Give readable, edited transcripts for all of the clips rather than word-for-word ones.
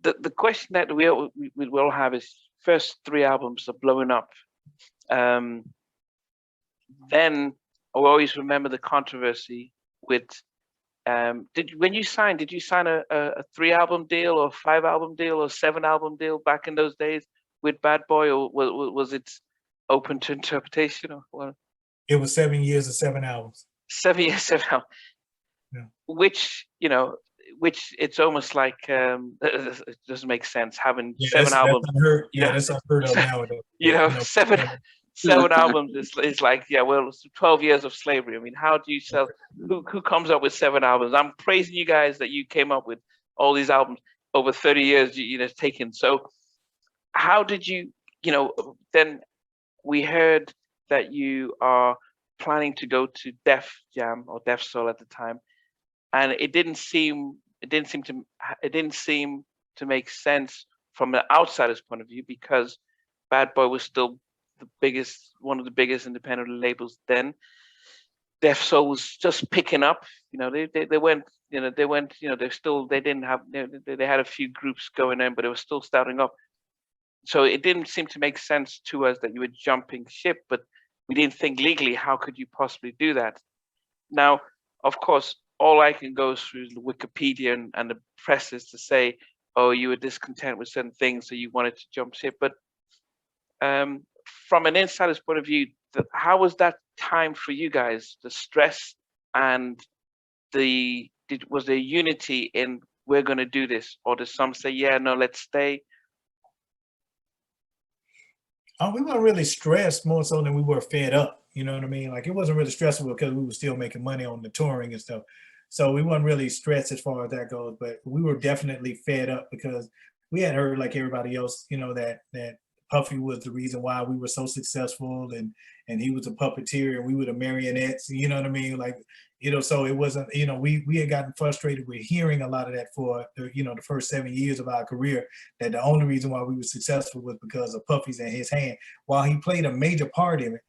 The question that we will have is, first 3 albums are blowing up. Then I always remember the controversy with when you signed, did you sign a 3-album deal or 5-album deal or 7-album deal back in those days with Bad Boy, or was it open to interpretation, or what? It was 7 years of 7 albums. 7 years, 7 albums. Yeah. Which, which it's almost like it doesn't make sense having 7 albums. That's unheard, that's unheard of nowadays. 7 albums is like, well, it's 12 years of slavery. I mean, how do you sell? Who comes up with 7 albums? I'm praising you guys that you came up with all these albums over 30 years. Taken. So, how did you? Then we heard that you are planning to go to Def Jam or Def Soul at the time, and it didn't seem to make sense from an outsider's point of view, because Bad Boy was still one of the biggest independent labels then. Def Soul was just picking up. They had a few groups going in, but it was still starting up. So it didn't seem to make sense to us that you were jumping ship, but we didn't think legally, how could you possibly do that? Now, of course, all I can go through is the Wikipedia and the press is to say, oh, you were discontent with certain things, so you wanted to jump ship. But from an insider's point of view, how was that time for you guys? The stress and was there unity in, we're going to do this? Or did some say, yeah, no, let's stay? We weren't really stressed, more so than we were fed up. You know what I mean? Like, it wasn't really stressful because we were still making money on the touring and stuff. So we weren't really stressed as far as that goes, but we were definitely fed up because we had heard, like everybody else, that Puffy was the reason why we were so successful, and he was a puppeteer and we were the marionettes, you know what I mean? Like, so it wasn't, we had gotten frustrated with hearing a lot of that for, the first 7 years of our career, that the only reason why we were successful was because of Puffy's in his hand. While he played a major part in it,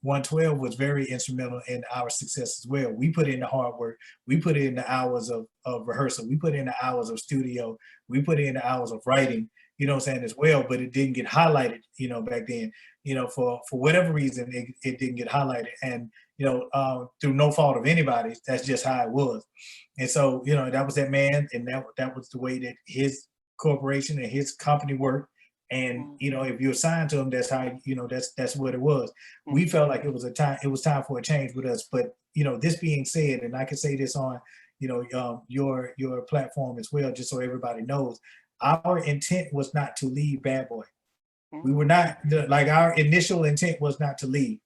112 was very instrumental in our success as well. We put in the hard work. We put in the hours of rehearsal. We put in the hours of studio. We put in the hours of writing, as well, but it didn't get highlighted, back then, for whatever reason, it didn't get highlighted. And, through no fault of anybody's, that's just how it was. And so, that was that man, and that was the way that his corporation and his company worked. And, if you're assigned to him, that's how, that's what it was. We felt like it was time for a change with us. But, this being said, and I can say this on, your platform as well, just so everybody knows, our intent was not to leave Bad Boy. We were not, our initial intent was not to leave.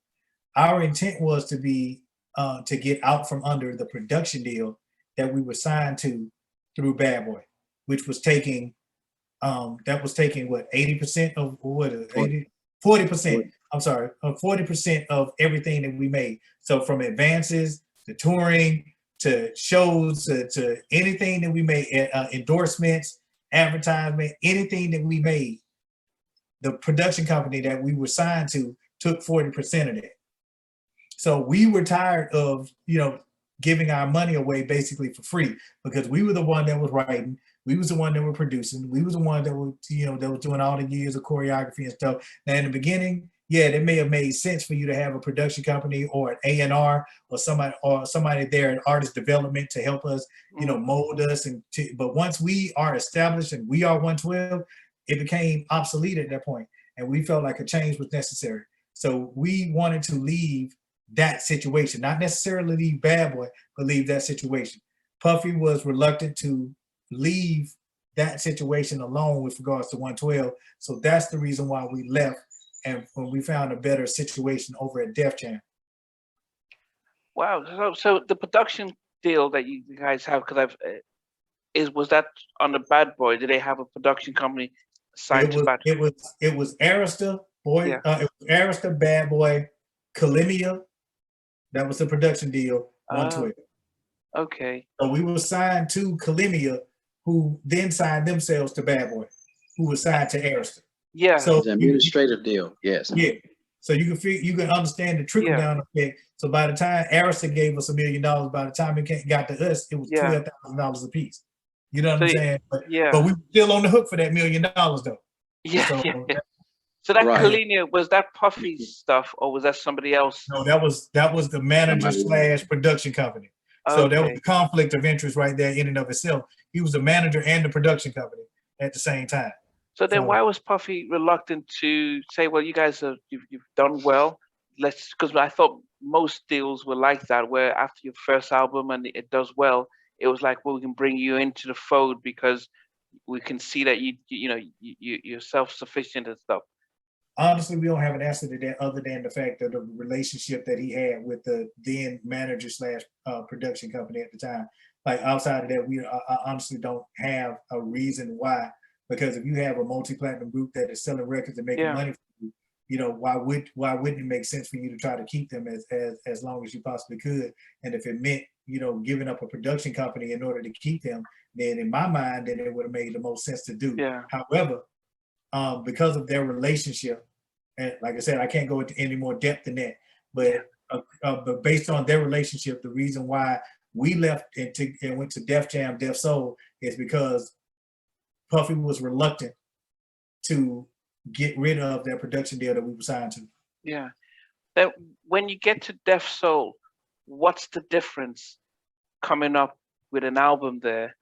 Our intent was to be, to get out from under the production deal that we were signed to through Bad Boy, which was taking, what, 80% of, what is it, 40%, I'm sorry, 40% of everything that we made. So from advances to touring, to shows, to anything that we made, endorsements, advertisement, anything that we made, the production company that we were signed to took 40% of that. So we were tired of, giving our money away basically for free, because we were the one that was writing, we was the one that were producing, we was the one that was, that was doing all the years of choreography and stuff. Now in the beginning, yeah, it may have made sense for you to have a production company or an A&R or somebody there in artist development to help us, mold us. But once we are established and we are 112, it became obsolete at that point, and we felt like a change was necessary. So we wanted to leave that situation, not necessarily leave Bad Boy, but leave that situation. Puffy was reluctant to leave that situation alone with regards to 112. So that's the reason why we left. And when we found a better situation over at Def Jam. Wow. So the production deal that you guys have, because was that on the Bad Boy? Did they have a production company signed to Bad Boy? It was Arista, it was Arista, Bad Boy, Kalimia. That was the production deal, 112. Okay. So we were signed to Kalimia, who then signed themselves to Bad Boy, who was signed to Arista. Yeah. So it's an administrative deal. Yes. Yeah. So you can understand the trickle down effect. So by the time Arista gave us $1 million, by the time it got to us, it was Yeah. $12,000 a piece. You know what So, I'm saying? But yeah. we were still on the hook for that $1 million though. Yeah. So, Yeah. So that Right. Kalina, was that Puffy's stuff or was that somebody else? no, that was the manager slash production company. So there was Okay. the conflict of interest right there in and of itself. He was the manager and the production company at the same time. So then So- why was Puffy reluctant to say, well, you guys have you've done well. Let's, because I thought most deals were like that, where after your first album and it does well, it was like, well, we can bring you into the fold because we can see that you're self-sufficient and stuff. Honestly, we don't have an answer to that other than the fact that the relationship that he had with the then manager slash production company at the time. Like outside of that, I honestly don't have a reason why. Because if you have a multi-platinum group that is selling records and making money for you, you know, why wouldn't it make sense for you to try to keep them as long as you possibly could? And if it meant, you know, giving up a production company in order to keep them, then in my mind, then it would have made the most sense to do. Yeah. However, because of their relationship, and like I said, I can't go into any more depth than that, but based on their relationship, the reason why we left and went to Def Jam, Def Soul is because Puffy was reluctant to get rid of that production deal that we were signed to. Yeah. That when you get to Def Soul, what's the difference coming up with an album there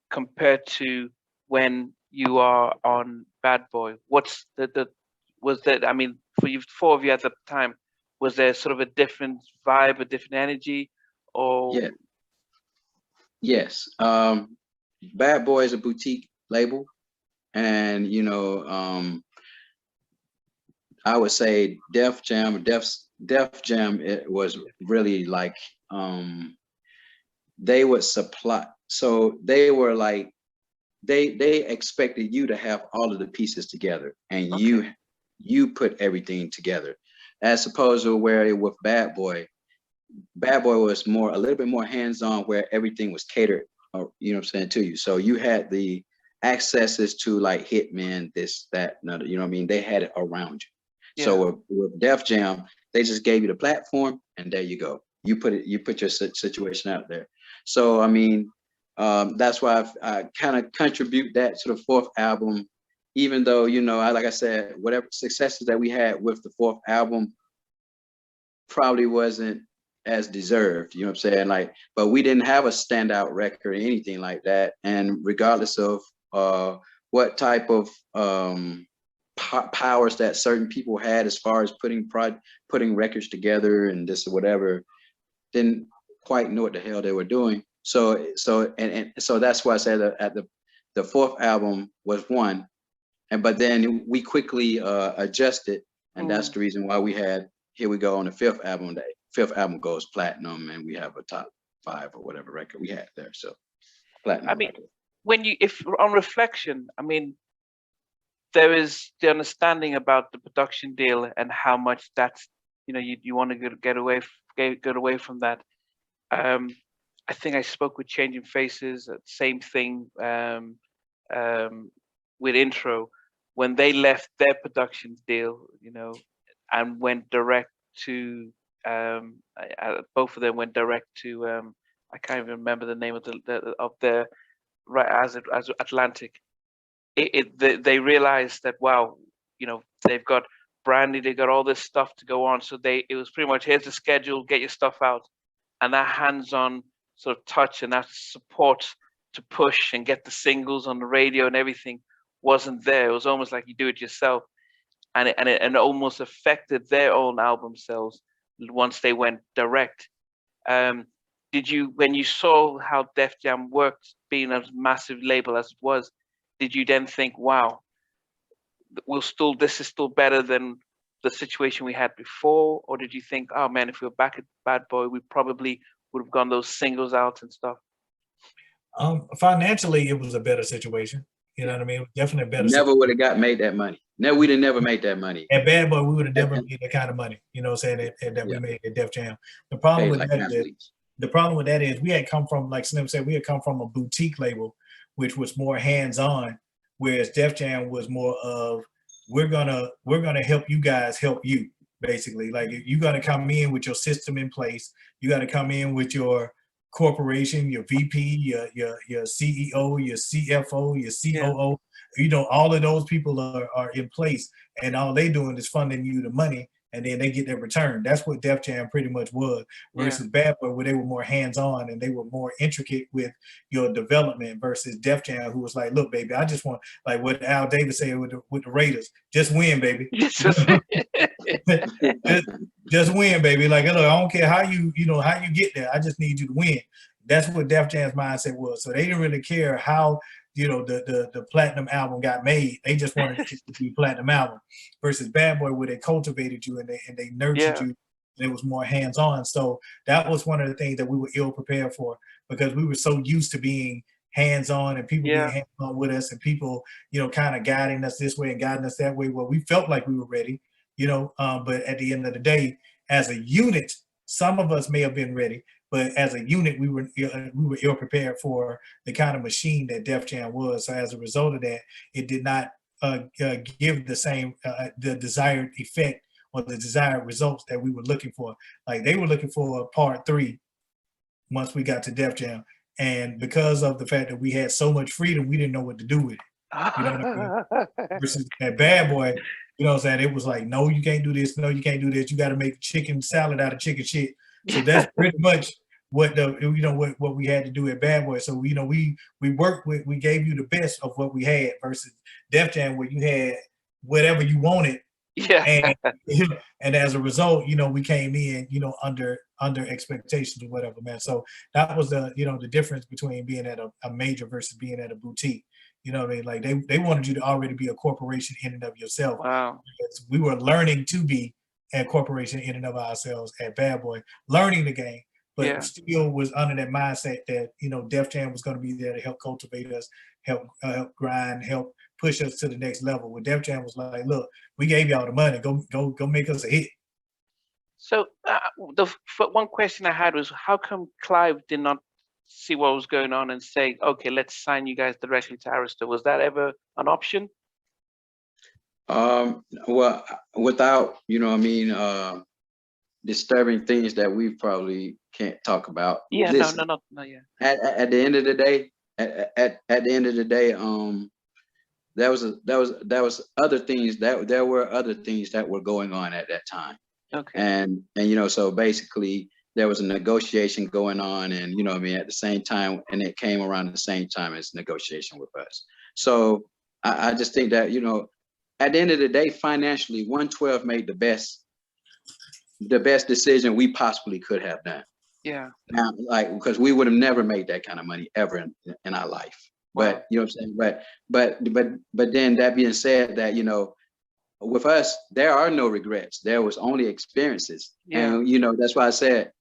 compared to when you are on Bad Boy? What's I mean, for you, four of you at the time, was there sort of a different vibe, a different energy, or? Yeah. Yes. Bad Boy is a boutique label, and you know, I would say Def Jam, it was really like they would supply. So they were like they expected you to have all of the pieces together, and you put everything together, as opposed to where with Bad Boy was a little bit more hands-on, where everything was catered, you know what I'm saying, to you. So you had the accesses to like Hitman, this, that, another, you know what I mean? They had it around you. Yeah. So with Def Jam, they just gave you the platform, and there you go. You put your situation out there. So I mean, that's why I kind of contribute that to the fourth album, even though, you know, like I said, whatever successes that we had with the fourth album probably wasn't as deserved, you know what I'm saying? Like, but we didn't have a standout record or anything like that. And regardless of what type of powers that certain people had as far as putting records together and this or whatever, didn't quite know what the hell they were doing. So that's why I said that at the fourth album was one, but then we quickly adjusted, and that's the reason why we had Here We Go on the fifth album. The fifth album goes platinum, and we have a top 5 or whatever record we had there. So platinum. I mean, if on reflection, I mean, there is the understanding about the production deal and how much that's, you know, you want to get away from that. I think I spoke with Changing Faces, same thing with Intro, when they left their production deal, you know, and went direct to both of them went direct to I can't even remember the name of their right as Atlantic. They realized that, wow, you know, they've got Brandy, they got all this stuff to go on, so it was pretty much, here's the schedule, get your stuff out, and that hands-on sort of touch and that support to push and get the singles on the radio and everything wasn't there. It was almost like you do it yourself, and it almost affected their own album sales once they went direct. Did you, when you saw how Def Jam worked, being a massive label as it was, did you then think, wow, this is still better than the situation we had before? Or did you think, oh man, if we were back at Bad Boy, we probably would have gone those singles out and stuff? Financially, it was a better situation. You know what I mean? Definitely better. Never would have made that money. No, we'd have never made that money. At Bad Boy, we would have never made that kind of money. You know what I'm saying? That we made at Def Jam. The problem with that is we had come from, like Slim said, we had come from a boutique label, which was more hands-on, whereas Def Jam was more of, we're gonna help you guys help you. basically. Like you got to come in with your system in place. You got to come in with your corporation, your VP, your CEO, your CFO, your COO. You know, all of those people are in place, and all they doing is funding you the money, and then they get their return. That's what Def Jam pretty much was, versus Bad Boy, where they were more hands-on and they were more intricate with your development, versus Def Jam, who was like, look, baby, I just want, like what Al Davis said with the Raiders, just win, baby. just win, baby. Like, look, I don't care how you get there. I just need you to win. That's what Def Jam's mindset was. So they didn't really care how, you know, the platinum album got made. They just wanted it to be platinum album. Versus Bad Boy, where they cultivated you and they nurtured you, and it was more hands-on. So that was one of the things that we were ill prepared for, because we were so used to being hands-on and people being hands-on with us, and people, you know, kind of guiding us this way and guiding us that way. Well, we felt like we were ready, you know, but at the end of the day, as a unit, some of us may have been ready, but as a unit, we were ill prepared for the kind of machine that Def Jam was. So as a result of that, it did not give the same the desired effect or the desired results that we were looking for. Like they were looking for a part 3 once we got to Def Jam, and because of the fact that we had so much freedom, we didn't know what to do with it. You know what I mean? Versus that Bad Boy, you know what I'm saying? It was like, no, you can't do this. No, you can't do this. You got to make chicken salad out of chicken shit. So that's pretty much what what we had to do at Bad Boy. So we worked with, we gave you the best of what we had, versus Def Jam, where you had whatever you wanted. And and as a result, you know, we came in, you know, under expectations or whatever, man. So that was the, you know, the difference between being at a major versus being at a boutique. You know what I mean? Like they wanted you to already be a corporation in and of yourself. Wow. Because we were learning to be a corporation in and of ourselves at Bad Boy, learning the game, but still was under that mindset that, you know, Def Jam was going to be there to help cultivate us, help grind, help push us to the next level. Where Def Jam was like, look, we gave y'all the money, go make us a hit. So the one question I had was, how come Clive did not see what was going on and say, okay, let's sign you guys directly to Arista? Was that ever an option? Well, without, you know what I mean, disturbing things that we probably can't talk about. Yeah. Listen, no. Yeah. At the end of the day, at the end of the day, there was other things there were other things that were going on at that time. Okay. And you know, so basically there was a negotiation going on, and you know what I mean, at the same time, and it came around at the same time as negotiation with us. So I just think that, you know, at the end of the day, financially, 112 made the best decision we possibly could have done. Yeah. Now, like, because we would have never made that kind of money ever in our life. Wow. But you know what I'm saying? But then that being said, that, you know, with us, there are no regrets. There was only experiences. Yeah. And you know, that's why I said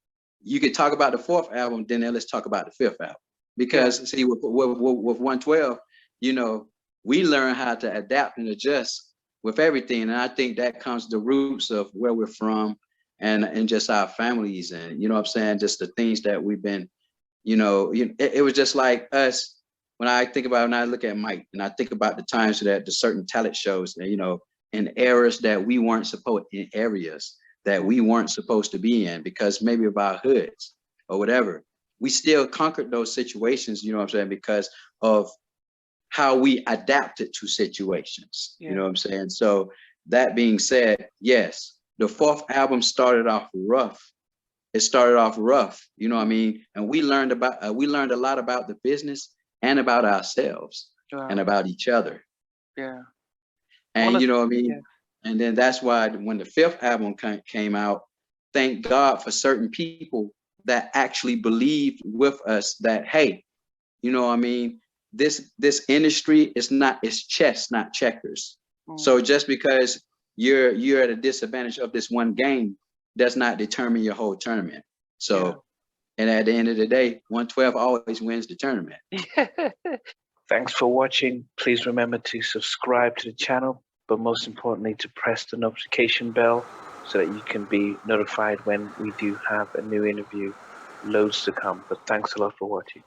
you could talk about the 4th album, then let's talk about the 5th album. Because see, with 112, you know, we learn how to adapt and adjust with everything. And I think that comes the roots of where we're from, and just our families, and you know what I'm saying, just the things that we've been, you know, it was just like us. When I think about, when I look at Mike, and I think about the times that the certain talent shows, you know, in areas that we weren't supposed to be in, because maybe of our hoods or whatever, we still conquered those situations, you know what I'm saying, because of how we adapted to situations, you know what I'm saying? So that being said, yes, the 4th album started off rough. It started off rough, you know what I mean? And we learned a lot about the business and about ourselves and about each other. Yeah. And you know what I mean? Yeah. And then that's why when the 5th album came out, thank God for certain people that actually believed with us that, hey, you know what I mean, this industry it's chess, not checkers. So just because you're at a disadvantage of this one game does not determine your whole tournament. So and at the end of the day, 112 always wins the tournament. Thanks for watching. Please remember to subscribe to the channel, but most importantly, to press the notification bell so that you can be notified when we do have a new interview. Loads to come, but thanks a lot for watching.